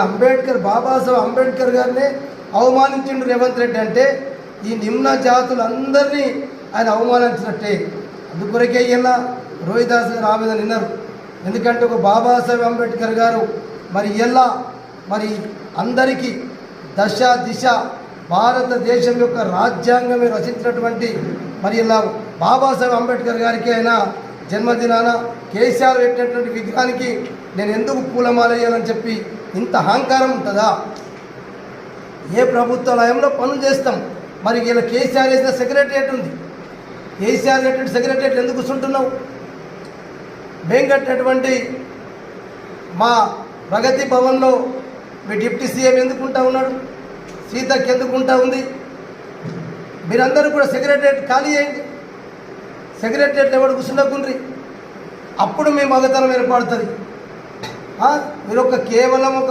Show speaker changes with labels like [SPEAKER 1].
[SPEAKER 1] అంబేద్కర్ బాబాసాహెబ్ అంబేద్కర్ గారిని అవమానించిండు రేవంత్ రెడ్డి అంటే ఈ నిమ్న జాతులందరినీ ఆయన అవమానించినట్టే. అందుకొరకే ఇలా రోహిదాస్ గారు ఆవేదన విన్నారు. ఎందుకంటే ఒక బాబాసాహెబ్ అంబేద్కర్ గారు మరి అందరికీ దశ దిశ భారతదేశం యొక్క రాజ్యాంగమే రచించినటువంటి ఇలా బాబాసాహెబ్ అంబేద్కర్ గారికి ఆయన జన్మదినాన కేసీఆర్ పెట్టినటువంటి విగ్రహానికి నేను ఎందుకు పూలమాల వేయాలని చెప్పి ఇంత అహంకారం ఉంటుందా? ఏ ప్రభుత్వాలయంలో పనులు చేస్తాం. మరి ఇలా కేసీఆర్ వేసిన సెక్రటరియట్ ఉంది. కేసీఆర్ కట్టిన సెక్రటరియట్ ఎందుకు కూర్చుంటున్నావు? మేము కట్టినటువంటి మా ప్రగతి భవన్లో మీ డిప్యూటీ సీఎం ఎందుకుంటా ఉన్నాడు? సీతకి ఎందుకుంటా ఉంది? మీరందరూ కూడా సెక్రటరియట్ ఖాళీ చేయండి. సెక్రటరియట్ ఎవరు కూర్చుండకుండ్రి, అప్పుడు మీ మగతనం ఏర్పడుతుంది. మీరు కేవలం ఒక